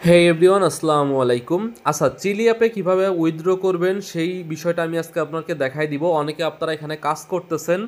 হে everyone, আসসালামু আলাইকুম। আচ্ছা, চিলি অ্যাপে কীভাবে উইথড্র করবেন সেই বিষয়টা আমি আজকে আপনাকে দেখাই দিব। অনেকে আপনারা এখানে কাজ করতেছেন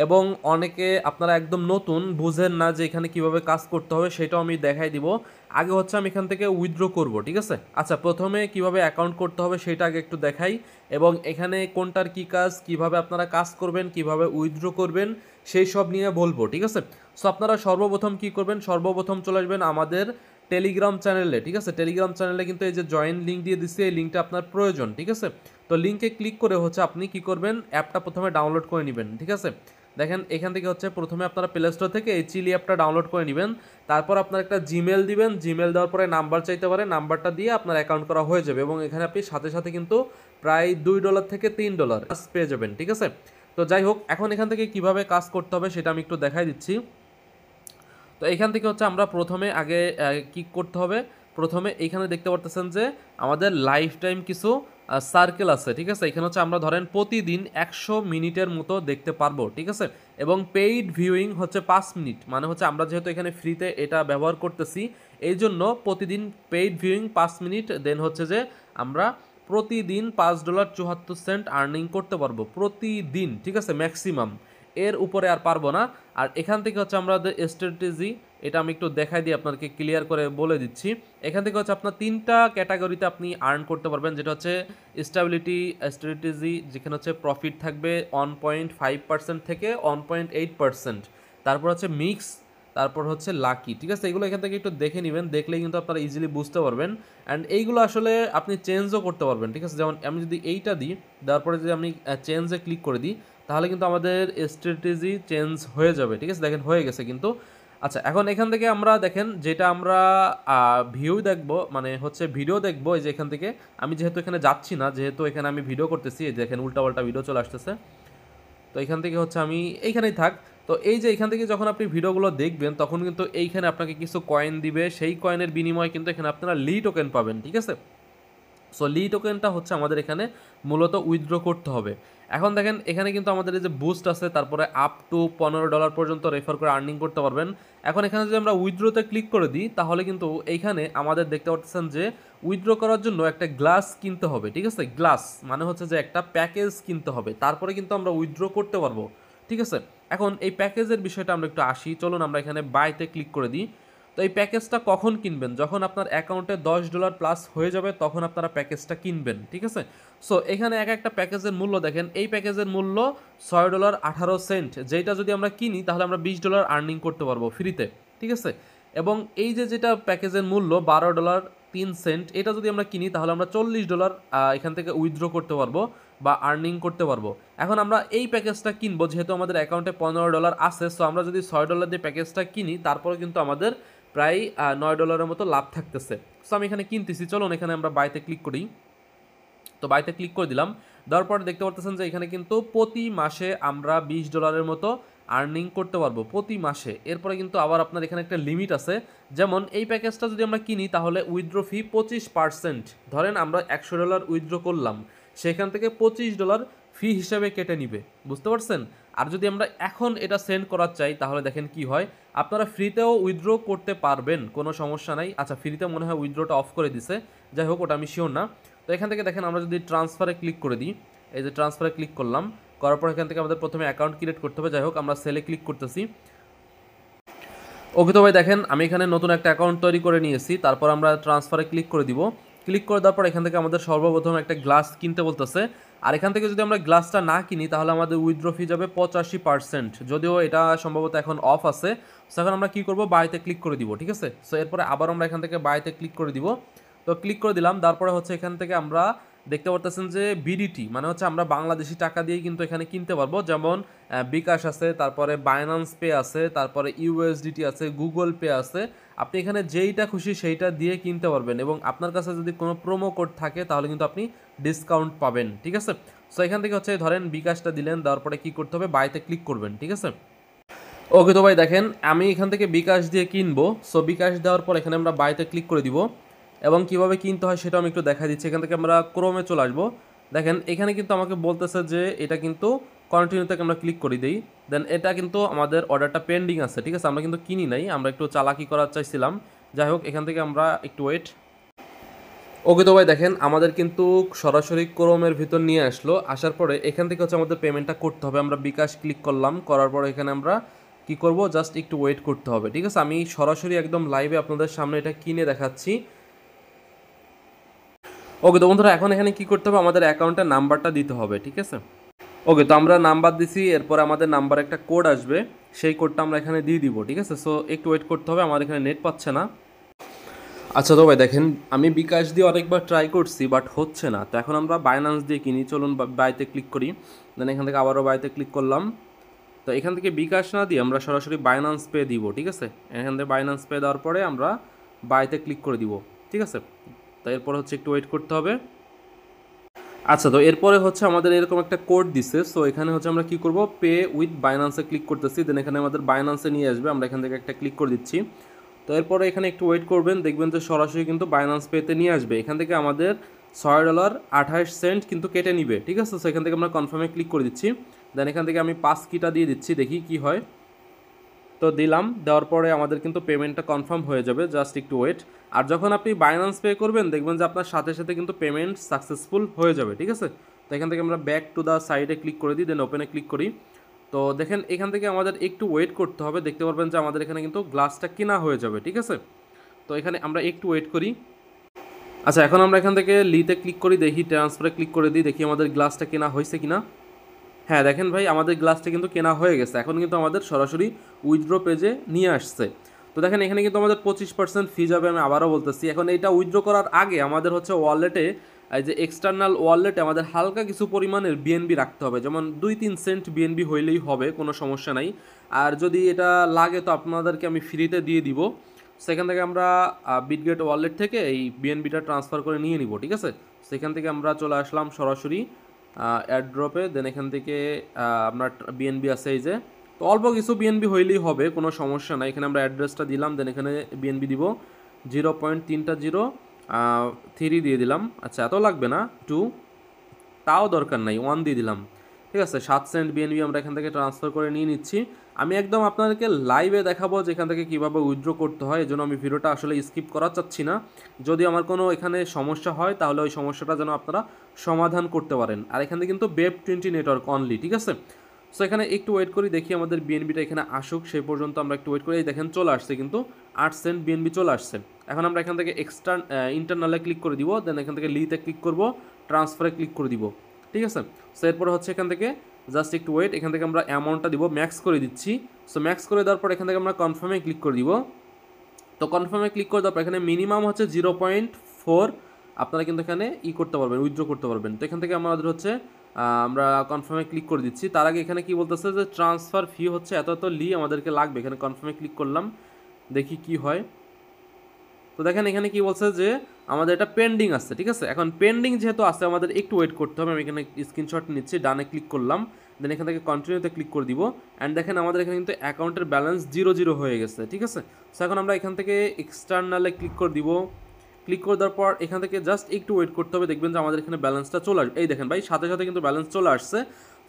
এবং অনেকে আপনারা একদম নতুন, বুঝেন না যে এখানে কিভাবে কাজ করতে হবে, সেটাও আমি দেখাই দিব। আগে হচ্ছে আমি এখান থেকে উইথড্র করব, ঠিক আছে? আচ্ছা, প্রথমে কিভাবে অ্যাকাউন্ট করতে হবে সেটা আগে একটু দেখাই, এবং এখানে কোনটার কি কাজ, কিভাবে আপনারা কাজ করবেন, কিভাবে উইথড্র করবেন সেই সব নিয়ে বলবো, ঠিক আছে? সো আপনারা সর্বপ্রথম কি করবেন, সর্বপ্রথম চলে আসবেন আমাদের টেলিগ্রাম চ্যানেলে, ঠিক আছে? টেলিগ্রাম চ্যানেলে কিন্তু এই যে জয়েন লিঙ্ক দিয়ে দিচ্ছে, এই লিঙ্কটা আপনার প্রয়োজন, ঠিক আছে? তো লিঙ্কে ক্লিক করে হচ্ছে আপনি কি করবেন, অ্যাপটা প্রথমে ডাউনলোড করে নেবেন, ঠিক আছে? দেখেন এখান থেকে হচ্ছে প্রথমে আপনারা প্লে স্টোর থেকে এই চিলি অ্যাপটা ডাউনলোড করে নেবেন। তারপর আপনার একটা জিমেল দিবেন, জিমেল দেওয়ার পরে নাম্বার চাইতে পারে, নাম্বারটা দিয়ে আপনার অ্যাকাউন্ট করা হয়ে যাবে, এবং এখানে আপনি সাথে সাথে কিন্তু প্রায় $2 থেকে $3 পেয়ে যাবেন, ঠিক আছে? তো যাই হোক, এখন এখান থেকে কিভাবে কাজ করতে হবে সেটা আমি একটু দেখাই দিচ্ছি। তো এখান থেকে হচ্ছে আমরা প্রথমে আগে কি করতে হবে, প্রথমে এইখানে দেখতে পারতেছেন যে আমাদের লাইফ টাইম কিছু সার্কেল আছে, ঠিক আছে? এখানে হচ্ছে আমরা ধরেন প্রতিদিন 100 মিনিটের মতো দেখতে পারবো, ঠিক আছে? এবং পেইড ভিউইং হচ্ছে 5 মিনিট, মানে হচ্ছে আমরা যেহেতু এখানে ফ্রিতে এটা ব্যবহার করতেছি, এই জন্য প্রতিদিন পেইড ভিউইং 5 মিনিট, দেন হচ্ছে যে আমরা প্রতিদিন $5.74 আর্নিং করতে পারবো প্রতিদিন, ঠিক আছে? ম্যাক্সিমাম, এর উপরে আর পারবো না। আর এখান থেকে হচ্ছে আমাদের স্ট্র্যাটেজি, এটা আমি একটু দেখাই দিই, আপনাকে ক্লিয়ার করে বলে দিচ্ছি। এখান থেকে হচ্ছে আপনার 3টা ক্যাটাগরিতে আপনি আর্ন করতে পারবেন, যেটা হচ্ছে স্টেবিলিটি স্ট্র্যাটেজি, যেখানে হচ্ছে প্রফিট থাকবে 1.5% থেকে 1.8%। তারপর হচ্ছে মিক্স, তারপর হচ্ছে লাকি, ঠিক আছে? এগুলো এখান থেকে একটু দেখে নেবেন, দেখলেই কিন্তু আপনারা ইজিলি বুঝতে পারবেন। অ্যান্ড এইগুলো আসলে আপনি চেঞ্জও করতে পারবেন, ঠিক আছে? যেমন আমি যদি এইটা দিই, দেওয়ার পরে যদি আমি চেঞ্জে ক্লিক করে দিই, তাহলে কিন্তু আমাদের স্ট্র্যাটেজি চেঞ্জ হয়ে যাবে, ঠিক আছে? দেখেন হয়ে গেছে কিন্তু। আচ্ছা, এখন এখান থেকে আমরা দেখেন যেটা আমরা ভিউ দেখবো, মানে হচ্ছে ভিডিও দেখবো, এই যে এখান থেকে আমি যেহেতু এখানে যাচ্ছি না, যেহেতু এখানে আমি ভিডিও করতেছি, এই দেখেন উল্টাপাল্টা ভিডিও চলে আসতেছে। তো এখান থেকে হচ্ছে আমি এইখানেই থাক। তো এই যে এখান থেকে যখন আপনি ভিডিওগুলো দেখবেন, তখন কিন্তু এইখানে আপনাকে কিছু কয়েন দিবে, সেই কয়েনের বিনিময়ে কিন্তু এখানে আপনারা লি টোকেন পাবেন, ঠিক আছে? সো লি টোকেনটা হচ্ছে আমাদের এখানে মূলত উইথড্র করতে হবে। এখন দেখেন এখানে কিন্তু আমাদের এই যে বুস্ট আছে, তারপরে আপ টু $15 পর্যন্ত রেফার করে আর্নিং করতে পারবেন। এখন এখানে যদি আমরা উইথড্রোতে ক্লিক করে দিই, তাহলে কিন্তু এইখানে আমাদের দেখতে পাচ্ছেন যে উইথড্র করার জন্য একটা গ্লাস কিনতে হবে, ঠিক আছে? গ্লাস মানে হচ্ছে যে একটা প্যাকেজ কিনতে হবে, তারপরে কিন্তু আমরা উইথড্র করতে পারবো, ঠিক আছে? এখন এই প্যাকেজের বিষয়টা আমরা একটু আসি, চলুন আমরা এখানে বাইতে ক্লিক করে দিই। তো এই প্যাকেজটা কখন কিনবেন, যখন আপনার অ্যাকাউন্টে $10 প্লাস হয়ে যাবে, তখন আপনারা প্যাকেজটা কিনবেন, ঠিক আছে? সো এখানে এক একটা প্যাকেজের মূল্য দেখেন, এই প্যাকেজের মূল্য $6.18, যেটা যদি আমরা কিনি তাহলে আমরা $20 আর্নিং করতে পারবো ফ্রিতে, ঠিক আছে? এবং এই যে যেটা প্যাকেজের মূল্য $12.03, এটা যদি আমরা কিনি তাহলে আমরা $40 এখান থেকে উইথড্র করতে পারবো বা আর্নিং করতে পারবো। এখন আমরা এই প্যাকেজটা কিনবো, যেহেতু আমাদের অ্যাকাউন্টে $15 আছে, সো আমরা যদি $6 দিয়ে প্যাকেজটা কিনি, তারপরে কিন্তু আমাদের প্রায় $9 মতো লাভ থাকতেছে। সো আমি এখানে কিনতেছি, চলুন এখানে আমরা বাইতে ক্লিক করি। তো বাইতে ক্লিক করে দিলাম, দেওয়ার পরে দেখতে পারতেছেন যে এখানে কিন্তু প্রতি মাসে আমরা $20 মতো আর্নিং করতে পারবো প্রতি মাসে। এরপরে কিন্তু আবার আপনার এখানে একটা লিমিট আছে, যেমন এই প্যাকেজটা যদি আমরা কিনি তাহলে উইথড্র ফি 25%, ধরেন আমরা $100 উইথড্র করলাম, সেখান থেকে $25 ফি হিসেবে কেটে নিবে, বুঝতে পারছেন? আর যদি আমরা এখন এটা সেন্ড করার চাই, তাহলে দেখেন কি হয়, আপনারা ফ্রিতেও উইথড্র করতে পারবেন, কোনো সমস্যা নাই। আচ্ছা, ফ্রিতে মনে হয় উইথড্রটা অফ করে দিছে, যাই হোক ওটা আমি শিওর না। তো এখান থেকে দেখেন আমরা যদি ট্রান্সফারে ক্লিক করে দিই, এই যে ট্রান্সফারে ক্লিক করলাম, করার পর এখান থেকে আমাদের প্রথমে অ্যাকাউন্ট ক্রিয়েট করতে হবে। যাই হোক, আমরা সেলে ক্লিক করতেছি। ওকে, তো ভাই দেখেন আমি এখানে নতুন একটা অ্যাকাউন্ট তৈরি করে নিয়েছি, তারপর আমরা ট্রান্সফারে ক্লিক করে দিব। ক্লিক করে দেওয়ার পর এখান থেকে আমাদের সর্বপ্রথম একটা গ্লাস কিনতে বলতেছে। আর এখান থেকে যদি আমরা গ্লাসটা না কিনি তাহলে আমাদের উইথড্র ফি যাবে 85%, যদিও এটা সম্ভবত এখন অফ আছে। সো এখন আমরা কী করবো, বাইতে ক্লিক করে দিব, ঠিক আছে? সো এরপরে আবার আমরা এখান থেকে বাইতে ক্লিক করে দিব। তো ক্লিক করে দিলাম, তারপরে হচ্ছে এখান থেকে আমরা দেখতে পারতেছেন যে বিডিটি মানে হচ্ছে আমরা বাংলাদেশি টাকা দিয়েই কিন্তু এখানে কিনতে পারবো, যেমন বিকাশ আছে, তারপরে বাইন্যান্স পে আছে, তারপরে ইউএসডিটি আছে, গুগল পে আছে। আপনি এখানে যেইটা খুশি সেইটা দিয়ে কিনতে পারবেন, এবং আপনার কাছে যদি কোনো প্রোমো কোড থাকে তাহলে কিন্তু আপনি ডিসকাউন্ট পাবেন, ঠিক আছে? সো এখান থেকে হচ্ছে ধরেন বিকাশটা দিলেন, দেওয়ার পরে কী করতে হবে, বাইতে ক্লিক করবেন, ঠিক আছে? ওকে, তো ভাই দেখেন আমি এখান থেকে বিকাশ দিয়ে কিনবো। সো বিকাশ দেওয়ার পর এখানে আমরা বাইতে ক্লিক করে দিব, এবং কিভাবে কিনতে হয় সেটা আমি একটু দেখা দিচ্ছি। এখান থেকে আমরা ক্রোমে চলে আসবো। দেখেন এখানে কিন্তু আমাকে বলতেছে যে এটা কিন্তু কন্টিনিউতে আমরা ক্লিক করে দিই, দেন এটা কিন্তু আমাদের অর্ডারটা পেন্ডিং আছে, ঠিক আছে? আমরা কিন্তু কিনি নাই, আমরা একটু চালাকি করার চাইছিলাম। যাই হোক, এখান থেকে আমরা একটু ওয়েট, ওকে তো ভাই দেখেন আমাদের কিন্তু সরাসরি ক্রোমের ভিতর নিয়ে আসলো, আসার পরে এখান থেকে হচ্ছে আমাদের পেমেন্টটা করতে হবে। আমরা বিকাশ ক্লিক করলাম, করার পরে এখানে আমরা কি করব, জাস্ট একটু ওয়েট করতে হবে। ঠিক আছে, আমি সরাসরি একদম লাইভে আপনাদের সামনে এটা কিনে দেখাচ্ছি। ওকে তো বন্ধুরা এখন এখানে কি করতে হবে, আমাদের অ্যাকাউন্টের নাম্বারটা দিতে হবে। ঠিক আছে, ওকে তো আমরা নাম্বার দিছি, এরপর আমাদের নাম্বার একটা কোড আসবে, সেই কোডটা আমরা এখানে দিয়ে দিব। ঠিক আছে, সো একটু ওয়েট করতে হবে, আমার এখানে নেট পাচ্ছে না। আচ্ছা তো ভাই দেখেন আমি বিকাশ দিয়ে অনেকবার ট্রাই করছি বাট হচ্ছে না, তো এখন আমরা বাইন্যান্স দিয়ে কিনি। চলুন বাইতে ক্লিক করি, দেন এখান থেকে আবারও বাইতে ক্লিক করলাম। তো এখান থেকে বিকাশ না দিয়ে আমরা সরাসরি বাইন্যান্স পে দিব। ঠিক আছে, এখান থেকে বাইন্যান্স পে দেওয়ার পরে আমরা বাইতে ক্লিক করে দিব। ঠিক আছে, তো এরপর হচ্ছে একটু ওয়েট করতে হবে। আচ্ছা তো এরপরে হচ্ছে আমাদের এরকম একটা কোড দিছে, সো এখানে হচ্ছে আমরা কি করব, পে উইথ বাইন্যান্সে ক্লিক করতেছি, দেন এখানে আমাদের বাইন্যান্সে নিয়ে আসবে, আমরা এখান থেকে একটা ক্লিক করে দিচ্ছি। তো এরপরে এখানে একটু ওয়েট করবেন, দেখবেন যে সরাসরি কিন্তু বাইন্যান্স পেতে নিয়ে আসবে। এখান থেকে আমাদের $6.28 কিন্তু কেটে নিবে। ঠিক আছে, সো এখান থেকে আমরা কনফার্মে ক্লিক করে দিচ্ছি, দেন এখান থেকে আমি পাস কিটা দিয়ে দিচ্ছি, দেখি কি হয়। তো দিলাম, দেওয়ার পরে আমাদের কিন্তু পেমেন্টটা কনফার্ম হয়ে যাবে, জাস্ট একটু ওয়েট। আর যখন আপনি বাইন্যান্স পে করবেন দেখবেন যে আপনার সাথে সাথে কিন্তু পেমেন্ট সাকসেসফুল হয়ে যাবে। ঠিক আছে, তো এখান থেকে আমরা ব্যাক টু দ্য সাইডে ক্লিক করে দিই, দেন ওপেনে ক্লিক করি। তো দেখেন এখান থেকে আমাদের একটু ওয়েট করতে হবে, দেখতে পারবেন যে আমাদের এখানে কিন্তু গ্লাসটা কেনা হয়ে যাবে। ঠিক আছে, তো এখানে আমরা একটু ওয়েট করি। আচ্ছা এখন আমরা এখান থেকে লিতে ক্লিক করি, দেখি ট্রান্সফারে ক্লিক করে দিই, দেখি আমাদের গ্লাসটা কেনা হয়েছে কিনা। হ্যাঁ দেখেন ভাই আমাদের গ্লাসটা কিন্তু কেনা হয়ে গেছে, এখন কিন্তু আমাদের সরাসরি উইথড্র পেজে নিয়ে আসছে। তো দেখেন এখানে কিন্তু আমাদের 25% ফি যাবে, আমি আবারও বলতেছি। এখন এইটা উইথড্র করার আগে আমাদের হচ্ছে ওয়ালেটে, এই যে এক্সটার্নাল ওয়ালেটে আমাদের হালকা কিছু পরিমাণের বিএনবি রাখতে হবে, যেমন 2-3 সেন্ট বিএনবি হইলেই হবে, কোনো সমস্যা নাই। আর যদি এটা লাগে তো আপনাদেরকে আমি ফ্রিতে দিয়ে দিব। সেখান থেকে আমরা বিটগেট ওয়ালেট থেকে এই বিএনবিটা ট্রান্সফার করে নিয়ে নিব। ঠিক আছে, সেখান থেকে আমরা চলে আসলাম সরাসরি অ্যাড্রপে, দেন এখান থেকে আপনার বিএনবি আছে এই যে, তো অল্প কিছু বিএনবি হইলেই হবে, কোনো সমস্যা নাই। এখানে আমরা অ্যাড্রেসটা দিলাম, দেন এখানে বিএনবি দিব 0.3 দিয়ে দিলাম। আচ্ছা এত লাগবে না, 2 তাও দরকার নাই, 1 দিয়ে দিলাম। ঠিক আছে, 7 সেন্ট বিএনবি আমরা এখান থেকে ট্রান্সফার করে নিয়ে নিচ্ছি। আমি একদম আপনাদেরকে লাইভে দেখাবো যে এখান থেকে কীভাবে উইথড্র করতে হয়, এজন্য আমি ভিডিওটা আসলে স্কিপ করা চাচ্ছি না। যদি আমার কোনো এখানে সমস্যা হয় তাহলে ওই সমস্যাটা যেন আপনারা সমাধান করতে পারেন। আর এখানে কিন্তু Web20 নেটওয়ার্ক অনলি। ঠিক আছে, সো এখানে একটু ওয়েট করি, দেখি আমাদের বিএনবিটা এখানে আসুক, সেই পর্যন্ত আমরা একটু ওয়েট করি। এই দেখেন চলে আসছে কিন্তু 8 সেন্ট বিএনবি চলে আসছে। এখন আমরা এখান থেকে ইন্টারনালে ক্লিক করে দিব, দেন এখান থেকে লিতে ক্লিক করব, ট্রান্সফারে ক্লিক করে দিব। ঠিক আছে, সো এরপরে হচ্ছে এখান থেকে জাস্ট একটু ওয়েট, এখান থেকে আমরা অ্যামাউন্টটা দিব, ম্যাক্স করে দিচ্ছি। সো ম্যাক্স করে দেওয়ার পর এখান থেকে আমরা কনফার্মে ক্লিক করে দিব। তো কনফার্মে ক্লিক করে দেওয়ার পর এখানে মিনিমাম হচ্ছে 0.4 আপনারা কিন্তু এখানে করতে পারবেন, উইথড্র করতে পারবেন। তো এখান থেকে আমাদের হচ্ছে আমরা কনফার্মে ক্লিক করে দিচ্ছি। তার আগে এখানে কি বলতেছে যে ট্রান্সফার ফি হচ্ছে এত এত লি আমাদেরকে লাগবে। এখানে কনফার্মে ক্লিক করলাম, দেখি কি হয়। তো দেখেন এখানে কি বলছে যে আমাদের এটা পেন্ডিং আছে। ঠিক আছে, এখন পেন্ডিং যেহেতু আছে আমাদের একটু ওয়েট করতে হবে। আমি এখানে স্ক্রিনশট নিচ্ছি, ডানে ক্লিক করলাম, দেন এখান থেকে কন্টিনিউতে ক্লিক করে দিব। অ্যান্ড দেখেন আমাদের এখানে কিন্তু অ্যাকাউন্টের ব্যালেন্স 0 হয়ে গেছে। ঠিক আছে, সো এখন আমরা এখান থেকে এক্সটার্নালে ক্লিক করে দিব। ক্লিক করে দেওয়ার পর এখান থেকে জাস্ট একটু ওয়েট করতে হবে, দেখবেন যে আমাদের এখানে ব্যালেন্সটা চলে আসবে। এই দেখেন ভাই সাথে সাথে কিন্তু ব্যালেন্স চলে আসছে।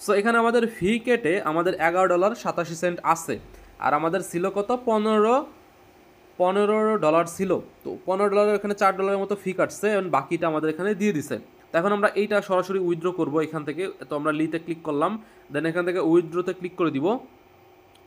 সো এখানে আমাদের ফি কেটে আমাদের $11.87 আছে। আর আমাদের ছিল কত, $15 ছিল। তো $15 এখানে $4 মতো ফি কাটছে, এবং বাকিটা আমাদের এখানে দিয়ে দিছে। তো এখন আমরা এইটা সরাসরি উইথড্র করব এখান থেকে। তো আমরা লিতে ক্লিক করলাম, দেন এখান থেকে উইথড্রোতে ক্লিক করে দিব।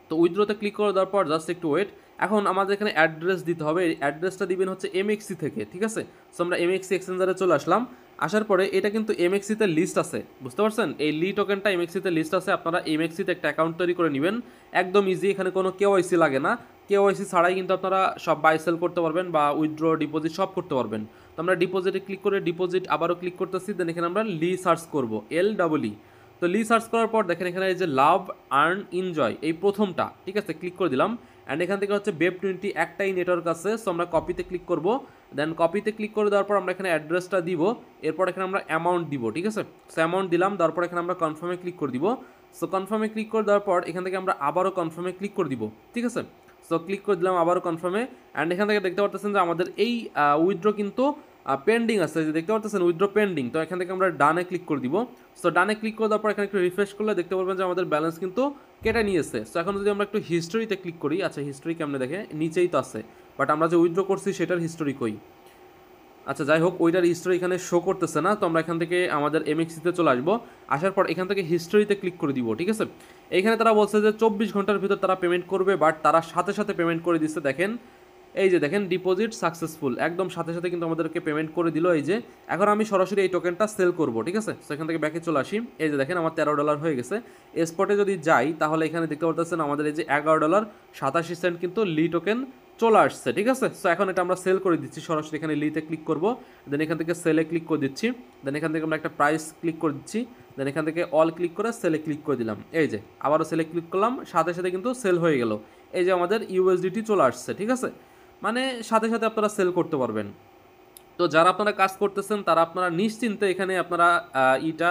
তো উইথড্রোতে ক্লিক করে দেওয়ার পর জাস্ট একটু ওয়েট। এখন আমাদের এখানে অ্যাড্রেস দিতে হবে, এই অ্যাড্রেসটা দিবেন হচ্ছে এমএক্সি থেকে। ঠিক আছে, সো আমরা এমএক্সি এক্সচেঞ্জারে চলে আসলাম। আসার পরে এটা কিন্তু এমএক্সিতে লিস্ট আছে, বুঝতে পারছেন, এই লি টোকেনটা এমএক্সিতে লিস্ট আছে। আপনারা এমএক্সিতে একটা অ্যাকাউন্ট তৈরি করে নেবেন, একদম ইজি, এখানে কোনো কেওয়াইসি লাগে না। কেওয়াইসি ছাড়াই কিন্তু আপনারা সব বাই সেল করতে পারবেন বা উইথড্র ডিপোজিট সব করতে পারবেন। তো আমরা ডিপোজিটে ক্লিক করে ডিপোজিট আবারও ক্লিক করতেছি, দেন এখানে আমরা লি সার্চ করব, LEE। তো লি সার্চ করার পর দেখেন এখানে এই যে লাভ আর্ন এনজয় এই প্রথমটা, ঠিক আছে, ক্লিক করে দিলাম। অ্যান্ড এখান থেকে হচ্ছে Web20 একটাই নেটওয়ার্ক আছে, সো আমরা কপিতে ক্লিক করব। দেন কপিতে ক্লিক করে দেওয়ার পর আমরা এখানে অ্যাড্রেসটা দিব, এরপর এখানে আমরা অ্যামাউন্ট দিব। ঠিক আছে, সো অ্যামাউন্ট দিলাম, তারপর এখানে আমরা কনফার্মে ক্লিক করে দিব। সো কনফার্মে ক্লিক করে দেওয়ার পর এখান থেকে আমরা আবারও কনফার্মে ক্লিক করে দিব। ঠিক আছে, সো ক্লিক করে দিলাম আবারও কনফার্মে। অ্যান্ড এখান থেকে দেখতে পাচ্ছেন যে আমাদের এই উইথড্র কিন্তু পেন্ডিং আছে, যে দেখতে পাচ্ছেন উইথড্র পেন্ডিং। তো এখান থেকে আমরা ডানে ক্লিক করে দিব। সো ডানে ক্লিক করে দেওয়ার পর এখানে একটু রিফ্রেশ করলে দেখতে পারবেন যে আমাদের ব্যালেন্স কিন্তু কেটে নিয়েছে। সো এখন যদি আমরা একটু হিস্টোরিতে ক্লিক করি, আচ্ছা হিস্টোরি কেমনে দেখে, নিচেই তো আছে, বাট আমরা যে উইথড্র করছি সেটার হিস্টোরি কই। আচ্ছা যাই হোক, ওইটার হিস্টোরি এখানে শো করতেছে না, তো আমরা এখান থেকে আমাদের এমএক্সিতে চলে আসবো। আসার পর এখান থেকে হিস্টোরিতে ক্লিক করে দিব, ঠিক আছে। এইখানে তারা বলছে যে 24 ঘন্টার ভিতর তারা পেমেন্ট করবে, বাট তারা সাথে সাথে পেমেন্ট করে দিচ্ছে। দেখেন এই যে দেখেন ডিপোজিট সাকসেসফুল, একদম সাথে সাথে কিন্তু আমাদেরকে পেমেন্ট করে দিল। এই যে এখন আমি সরাসরি এই টোকেনটা সেল করব, ঠিক আছে। তো এখান থেকে ব্যাকে চলে আসি, এই যে দেখেন আমার $13 হয়ে গেছে। স্পটে যদি যাই তাহলে এখানে দেখতে পারতেছেন আমাদের এই যে $11.87 কিন্তু লি টোকেন চলে আসছে, ঠিক আছে। সো এখন এটা আমরা সেল করে দিচ্ছি, সরাসরি এখানে লিতে ক্লিক করব, দেন এখান থেকে সেলে ক্লিক করে দিচ্ছি, দেন এখান থেকে আমরা একটা প্রাইস ক্লিক করে দিচ্ছি, দেন এখান থেকে অল ক্লিক করে সেলে ক্লিক করে দিলাম। এই যে আবারও সেলে ক্লিক করলাম, সাথে সাথে কিন্তু সেল হয়ে গেল। এই যে আমাদের ইউএসডিটি চলে আসছে, ঠিক আছে। মানে সাথে সাথে আপনারা সেল করতে পারবেন। তো যারা আপনারা কাজ করতেছেন তারা আপনারা নিশ্চিন্তে এখানে আপনারা ইটা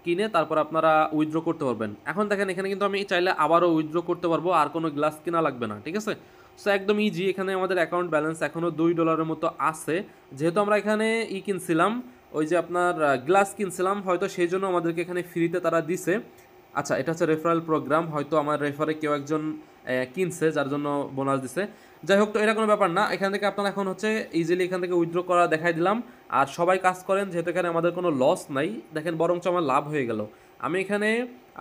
কিনে তারপর আপনারা উইথড্র করতে পারবেন। এখন দেখেন এখানে কিন্তু আমি চাইলে আবারও উইথড্র করতে পারবো, আর কোনো গ্লাস কিনা লাগবে না, ঠিক আছে। সো একদম ইজি। এখানে আমাদের অ্যাকাউন্ট ব্যালেন্স এখনও $2 মতো আছে, যেহেতু আমরা এখানে কিনছিলাম, ওই যে আপনার গ্লাস কিনছিলাম, হয়তো সেই জন্য আমাদেরকে এখানে ফ্রিতে তারা দিছে। আচ্ছা এটা হচ্ছে রেফারেল প্রোগ্রাম, হয়তো আমার রেফারে কেউ একজন কিনছে যার জন্য বোনাস দিছে। যাই হোক, তো এটা কোনো ব্যাপার না। এখান থেকে আপনারা এখন হচ্ছে ইজিলি এখান থেকে উইথড্র করা দেখাই দিলাম। আর সবাই কাজ করেন, যেহেতু এখানে আমাদের কোনো লস নাই, দেখেন বরঞ্চ আমার লাভ হয়ে গেল। আমি এখানে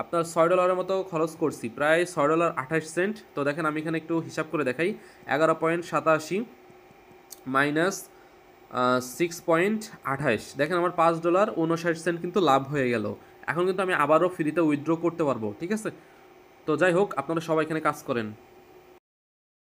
আপনার $6 মতো খরচ করছি, প্রায় $6.28। তো দেখেন আমি এখানে একটু হিসাব করে দেখাই, 11.87 মাইনাস 6.28, দেখেন আমার $5.59 কিন্তু লাভ হয়ে গেল। এখন কিন্তু আমি আবারও ফ্রিতে উইথড্র করতে পারবো, ঠিক আছে। তো যাই হোক, আপনারা সবাই এখানে কাজ করেন।